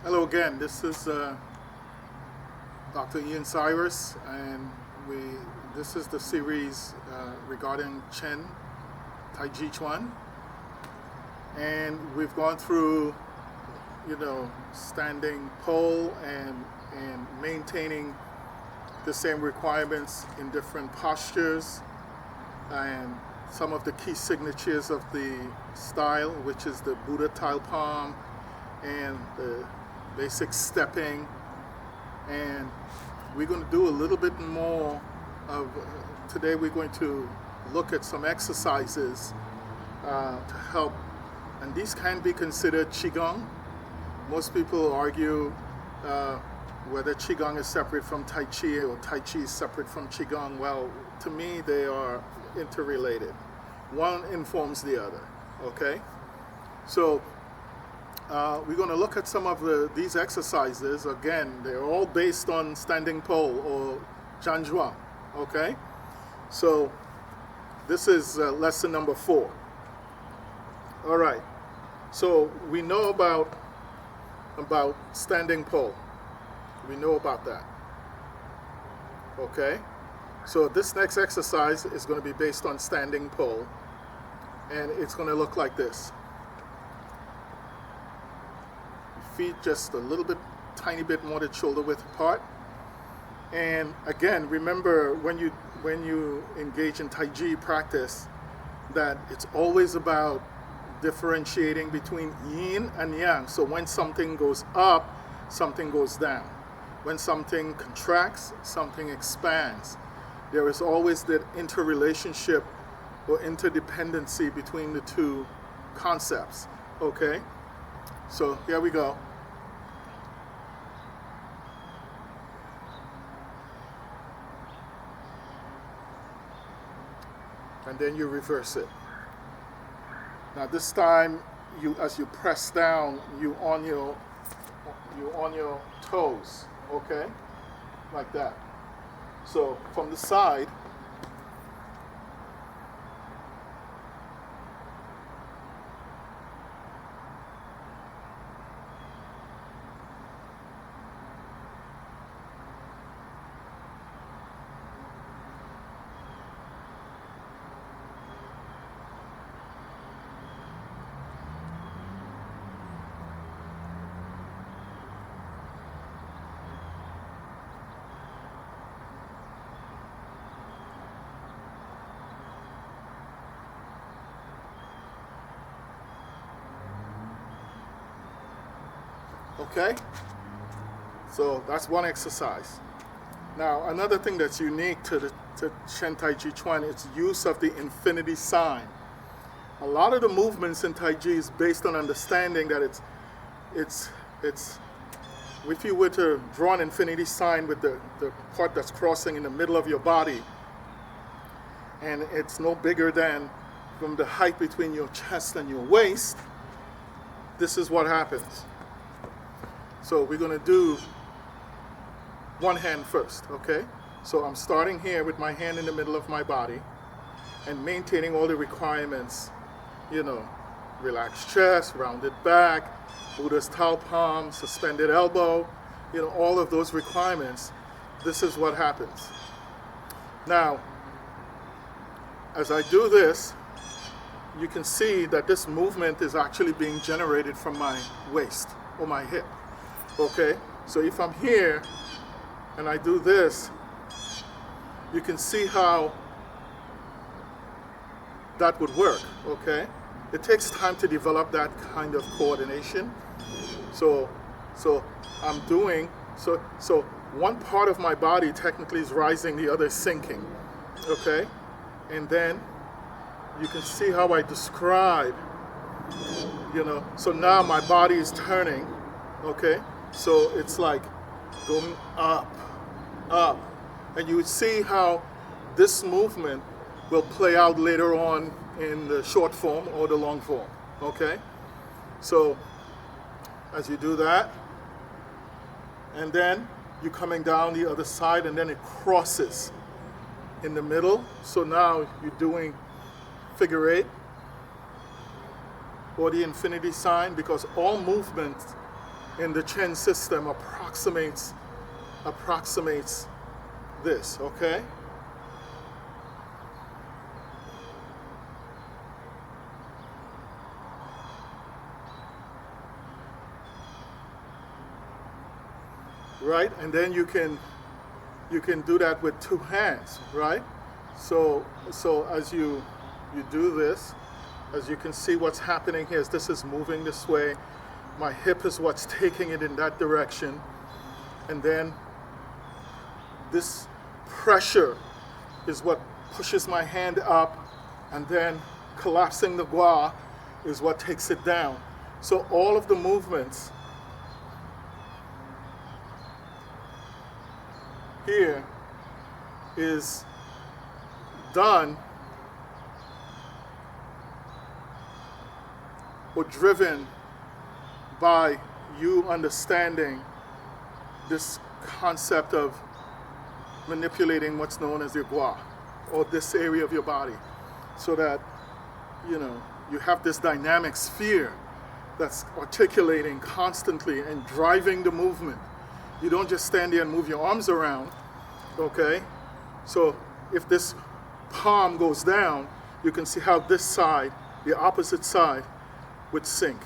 Hello again. This is Dr. Ian Cyrus, and this is the series regarding Chen Tai Ji Chuan, and we've gone through, standing pole and maintaining the same requirements in different postures, and some of the key signatures of the style, which is the Buddha tile palm and the basic stepping. And we're going to do a little bit more of, today we're going to look at some exercises to help, and these can be considered Qigong. Most people argue whether Qigong is separate from Tai Chi or Tai Chi is separate from Qigong. Well, to me they are interrelated. One informs the other, okay? So we're going to look at some of these exercises. Again, they're all based on standing pole or Zhanzhuang, okay? So this is lesson number 4. All right, so we know about standing pole. We know about that, okay? So this next exercise is going to be based on standing pole, and it's going to look like this. Feet just a little bit, tiny bit more than shoulder width apart. And again, remember when you engage in Tai Chi practice, that it's always about differentiating between yin and yang. So when something goes up, something goes down. When something contracts, something expands. There is always that interrelationship or interdependency between the two concepts, okay? So here we go. And then you reverse it. Now this time, as you press down, you on your toes, okay? Like that. So from the side, okay? So that's one exercise. Now another thing that's unique to Chen Tai Ji Chuan is use of the infinity sign. A lot of the movements in Tai Chi is based on understanding that it's if you were to draw an infinity sign with the part that's crossing in the middle of your body, and it's no bigger than from the height between your chest and your waist, this is what happens. So we're going to do one hand first, okay? So I'm starting here with my hand in the middle of my body and maintaining all the requirements, relaxed chest, rounded back, Buddha's towel palm, suspended elbow, all of those requirements. This is what happens. Now, as I do this, you can see that this movement is actually being generated from my waist or my hip. Okay, so if I'm here and I do this, you can see how that would work, okay? It takes time to develop that kind of coordination. So I'm doing, so one part of my body technically is rising, the other is sinking, okay? And then you can see how I describe, so now my body is turning, okay? So it's like going up, up. And you would see how this movement will play out later on in the short form or the long form, okay? So as you do that, and then you're coming down the other side, and then it crosses in the middle. So now you're doing figure 8 or the infinity sign, because all movements in the Chen system approximates this, okay? Right, and then you can do that with two hands, right? So as you do this, as you can see what's happening here is this is moving this way. My hip is what's taking it in that direction. And then this pressure is what pushes my hand up, and then collapsing the gua is what takes it down. So all of the movements here is done or driven by you understanding this concept of manipulating what's known as your gua, or this area of your body, so that you have this dynamic sphere that's articulating constantly and driving the movement. You don't just stand there and move your arms around, okay? So if this palm goes down, you can see how this side, the opposite side, would sink.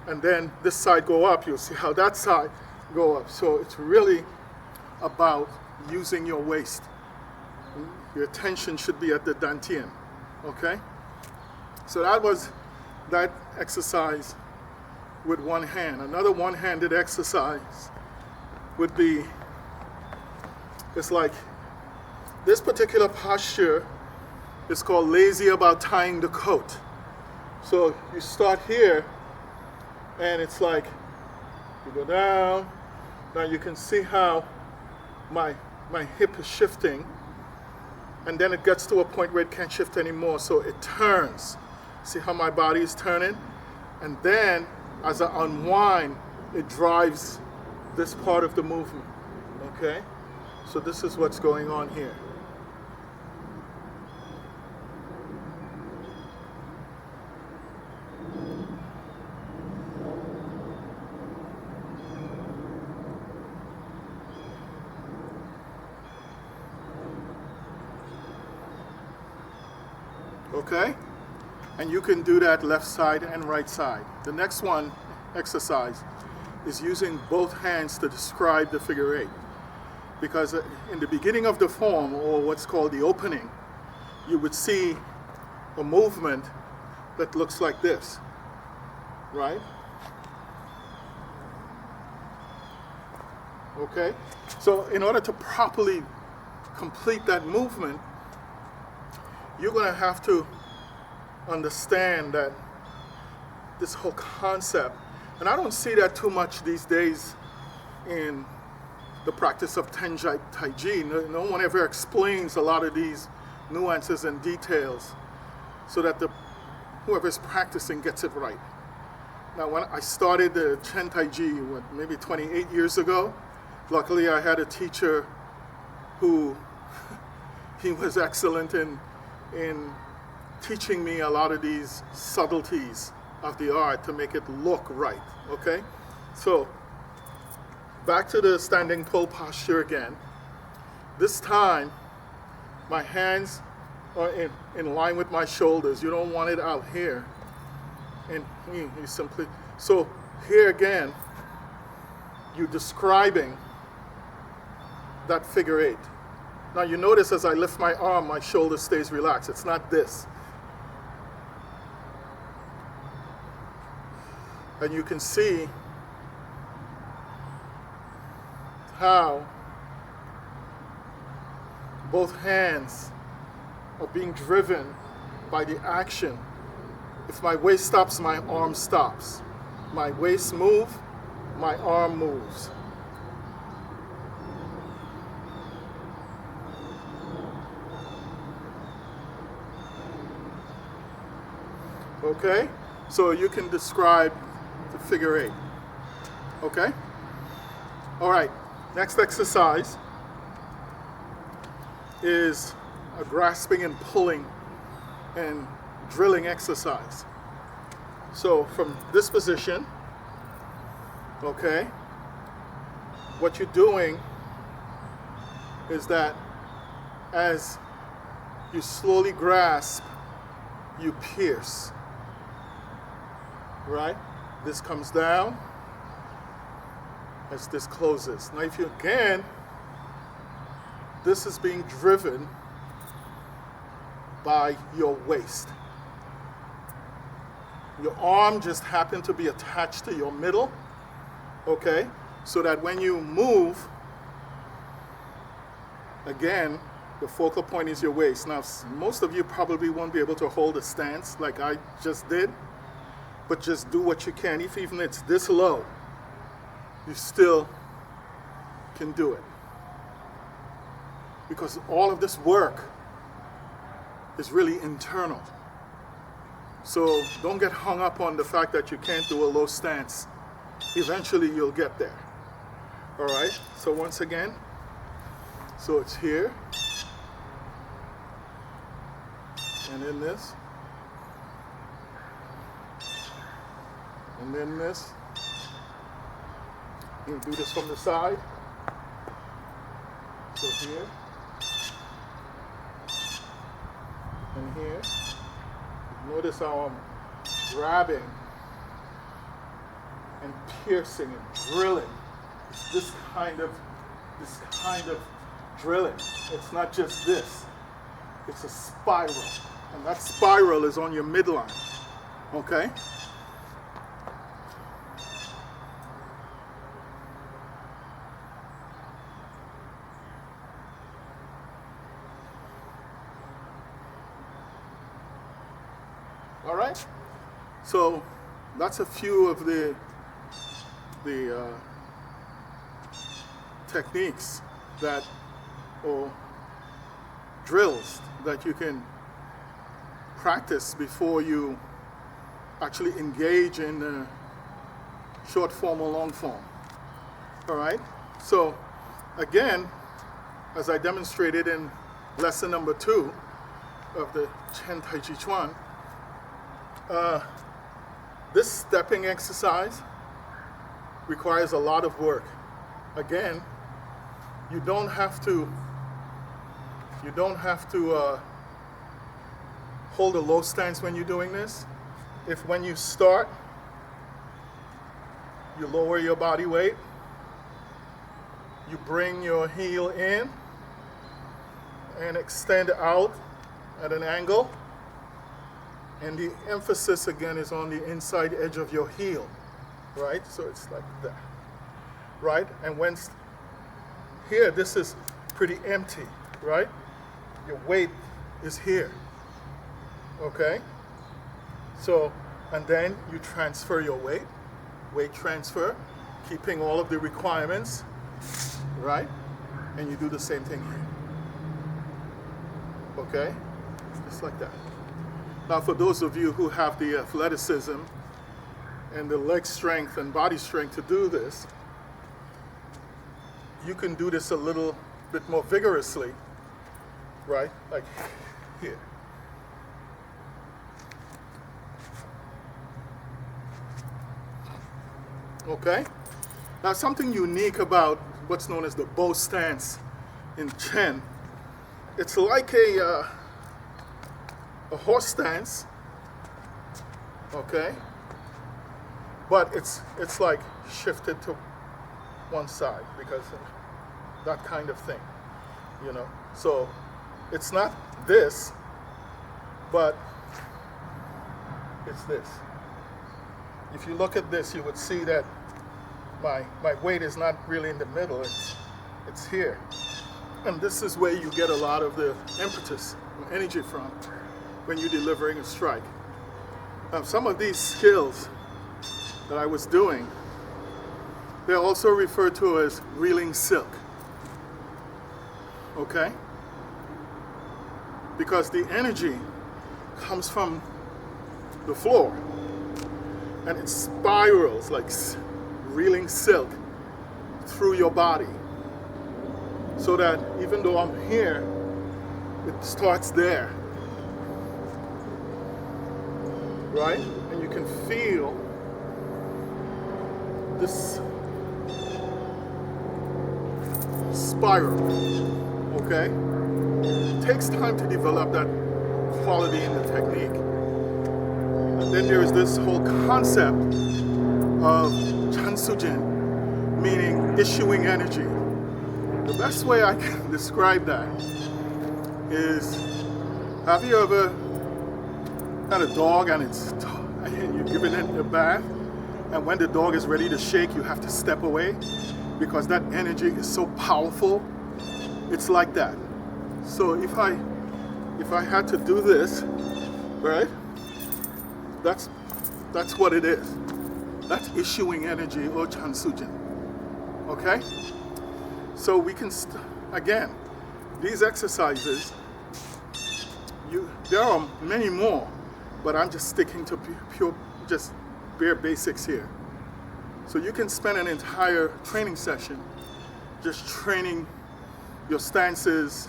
And then this side go up, you'll see how that side go up. So it's really about using your waist. Your attention should be at the dantian, okay? So that was that exercise with one hand. Another one-handed exercise would be, it's like this particular posture is called lazy about tying the coat. So you start here, and it's like you go down. Now you can see how my hip is shifting, and then it gets to a point where it can't shift anymore, so it turns. See how my body is turning? And then as I unwind, it drives this part of the movement, okay? So this is what's going on here. Okay? And you can do that left side and right side. The next one, exercise, is using both hands to describe the figure eight. Because in the beginning of the form, or what's called the opening, you would see a movement that looks like this, right? Okay? So in order to properly complete that movement, you're going to have to understand that this whole concept, and I don't see that too much these days in the practice of Chen Tai Ji. No one ever explains a lot of these nuances and details so that whoever's practicing gets it right. Now, when I started the Chen Tai Ji, maybe 28 years ago, luckily I had a teacher who he was excellent in teaching me a lot of these subtleties of the art to make it look right, okay? So, back to the standing pole posture again. This time, my hands are in line with my shoulders. You don't want it out here. And you simply, so here again, you're describing that figure eight. Now you notice as I lift my arm, my shoulder stays relaxed. It's not this. And you can see how both hands are being driven by the action. If my waist stops, my arm stops. My waist moves, my arm moves. Okay? So you can describe the figure eight. Okay? All right. Next exercise is a grasping and pulling and drilling exercise. So from this position, Okay? What you're doing is that as you slowly grasp, you pierce. Right? This comes down as this closes. Now if you again, this is being driven by your waist. Your arm just happened to be attached to your middle, okay? So that when you move, again, the focal point is your waist. Now, most of you probably won't be able to hold a stance like I just did, but just do what you can. If even it's this low, you still can do it. Because all of this work is really internal. So don't get hung up on the fact that you can't do a low stance. Eventually you'll get there. All right, so once again, so it's here, and then this, and then this. You do this from the side. So here, and here. Notice how I'm grabbing and piercing and drilling. It's this kind of drilling. It's not just this. It's a spiral. And that spiral is on your midline. Okay? All right? So that's a few of the techniques that, or drills that you can practice before you actually engage in the short form or long form. All right? So again, as I demonstrated in lesson number 2 of the Chen Tai Ji Chuan, this stepping exercise requires a lot of work. Again, you don't have to hold a low stance when you're doing this. If when you start, you lower your body weight, you bring your heel in and extend out at an angle, and the emphasis again is on the inside edge of your heel, right? So it's like that, right? And when here, this is pretty empty, right? Your weight is here, okay? So, and then you transfer your weight transfer, keeping all of the requirements, right? And you do the same thing here, okay? Just like that. Now, for those of you who have the athleticism and the leg strength and body strength to do this, you can do this a little bit more vigorously, right? Like here. Okay? Now, something unique about what's known as the bow stance in Chen, it's like a horse stance, okay? But it's like shifted to one side because of that kind of thing, you know? So it's not this, but it's this. If you look at this, you would see that my weight is not really in the middle, it's here. And this is where you get a lot of the impetus and energy from when you're delivering a strike. Now, some of these skills that I was doing, they're also referred to as reeling silk, okay? Because the energy comes from the floor and it spirals like reeling silk through your body, so that even though I'm here, it starts there, right? And you can feel this spiral, okay? It takes time to develop that quality in the technique. And then there is this whole concept of Su Jin, meaning issuing energy. The best way I can describe that is, have you ever had a dog and you're giving it a bath, and when the dog is ready to shake, you have to step away because that energy is so powerful? It's like that. So if I had to do this, right? That's what it is. That's issuing energy, or Su Jin. Okay? So we can again, these exercises, there are many more, but I'm just sticking to pure, just bare basics here. So you can spend an entire training session just training your stances,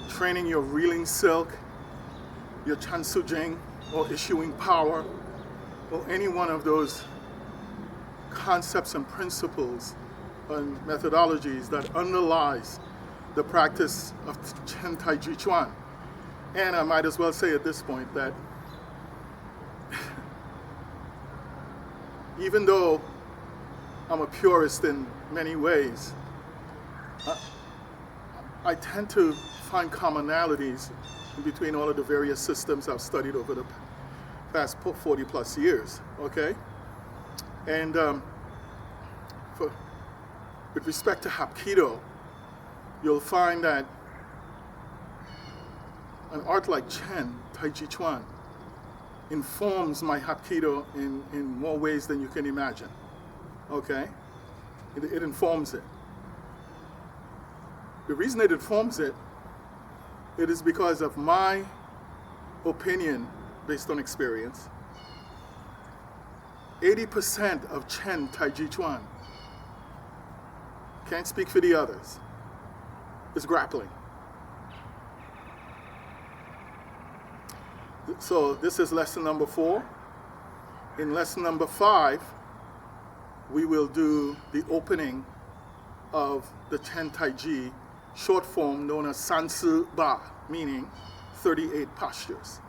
training your reeling silk, your Su Jin, or issuing power, or any one of those concepts and principles and methodologies that underlies the practice of Chen Tai Ji Chuan. And I might as well say at this point that even though I'm a purist in many ways, I tend to find commonalities between all of the various systems I've studied over the past 40 plus years, okay? And with respect to Hapkido, you'll find that an art like Chen Tai Ji Chuan informs my Hapkido in more ways than you can imagine, okay? It informs it. The reason it informs it is because of my opinion based on experience. 80% of Chen Tai Ji Chuan, can't speak for the others, is grappling. So this is lesson number 4. In lesson number 5, we will do the opening of the Chen Tai Ji short form known as San Si Ba, meaning 38 postures.